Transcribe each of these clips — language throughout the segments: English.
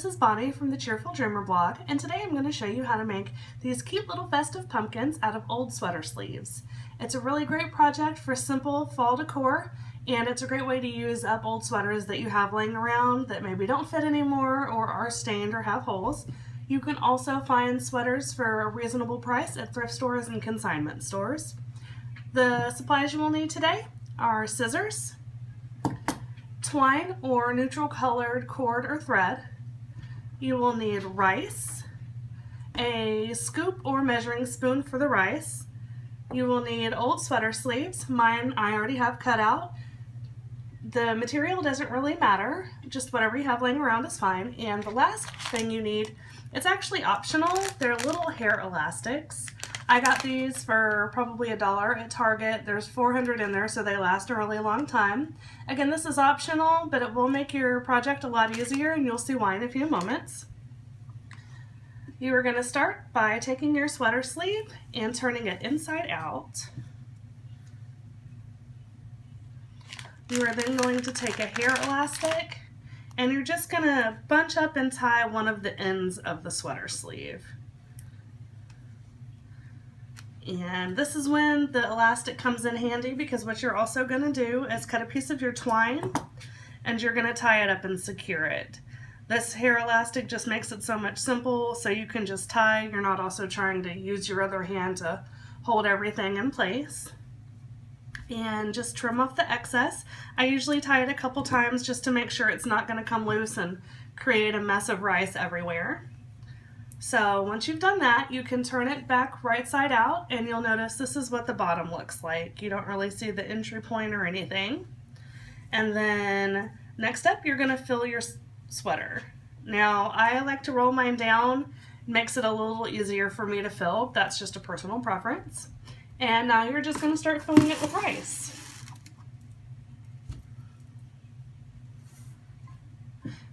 this is Bonnie from the Cheerful Dreamer blog, and today I'm going to show you how to make these cute little festive pumpkins out of old sweater sleeves. It's a really great project for simple fall decor, and it's a great way to use up old sweaters that you have laying around that maybe don't fit anymore or are stained or have holes. You can also find sweaters for a reasonable price at thrift stores and consignment stores. The supplies you will need today are scissors, twine or neutral colored cord or thread. You will need rice, a scoop or measuring spoon for the rice. You will need old sweater sleeves. Mine I already have cut out. The material doesn't really matter, just whatever you have laying around is fine. And the last thing you need, it's actually optional, they're little hair elastics. I got these for probably $1 at Target. There's 400 in there, so they last a really long time. Again, this is optional, but it will make your project a lot easier, and you'll see why in a few moments. You are going to start by taking your sweater sleeve and turning it inside out. You are then going to take a hair elastic, and you're just going to bunch up and tie one of the ends of the sweater sleeve. And this is when the elastic comes in handy, because what you're also going to do is cut a piece of your twine and you're going to tie it up and secure it. This hair elastic just makes it so much simple, so you can just tie. You're not also trying to use your other hand to hold everything in place. And just trim off the excess. I usually tie it a couple times just to make sure it's not going to come loose and create a mess of rice everywhere. So once you've done that, you can turn it back right side out, and you'll notice this is what the bottom looks like. You don't really see the entry point or anything. And then next up, you're going to fill your sweater. Now, I like to roll mine down. It makes it a little easier for me to fill. That's just a personal preference. And now you're just going to start filling it with rice.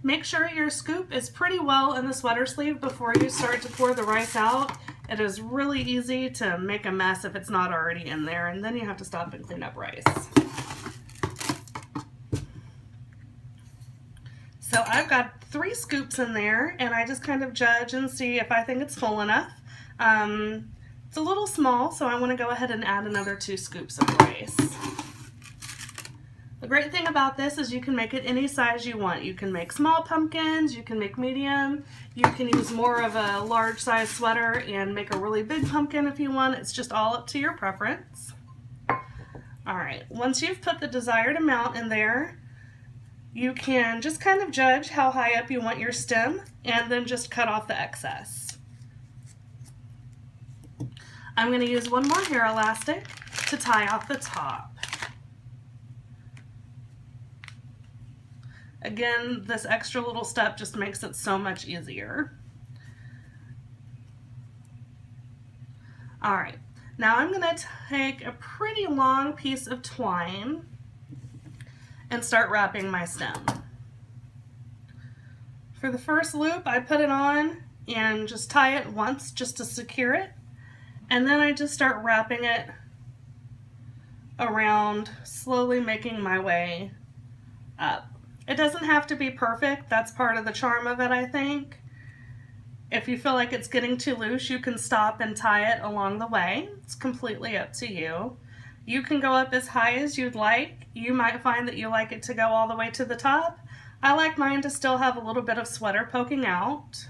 Make sure your scoop is pretty well in the sweater sleeve before you start to pour the rice out. It is really easy to make a mess if it's not already in there, and then you have to stop and clean up rice. So I've got 3 scoops in there, and I just kind of judge and see if I think it's full enough. It's a little small, so I want to go ahead and add another 2 scoops of rice. The great thing about this is you can make it any size you want. You can make small pumpkins, you can make medium, you can use more of a large size sweater and make a really big pumpkin if you want. It's just all up to your preference. Alright, once you've put the desired amount in there, you can just kind of judge how high up you want your stem and then just cut off the excess. I'm going to use one more hair elastic to tie off the top. Again, this extra little step just makes it so much easier. Alright, now I'm going to take a pretty long piece of twine and start wrapping my stem. For the first loop, I put it on and just tie it once just to secure it, and then I just start wrapping it around, slowly making my way up. It doesn't have to be perfect. That's part of the charm of it, I think. If you feel like it's getting too loose, you can stop and tie it along the way. It's completely up to you. You can go up as high as you'd like. You might find that you like it to go all the way to the top. I like mine to still have a little bit of sweater poking out.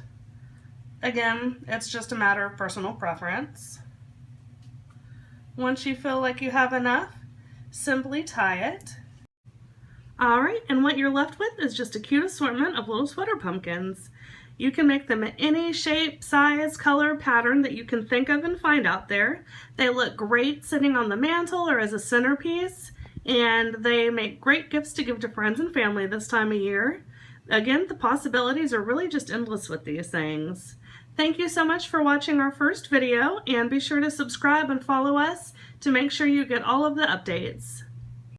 Again, it's just a matter of personal preference. Once you feel like you have enough, simply tie it. Alright, and what you're left with is just a cute assortment of little sweater pumpkins. You can make them in any shape, size, color, pattern that you can think of and find out there. They look great sitting on the mantle or as a centerpiece, and they make great gifts to give to friends and family this time of year. Again, the possibilities are really just endless with these things. Thank you so much for watching our first video, and be sure to subscribe and follow us to make sure you get all of the updates.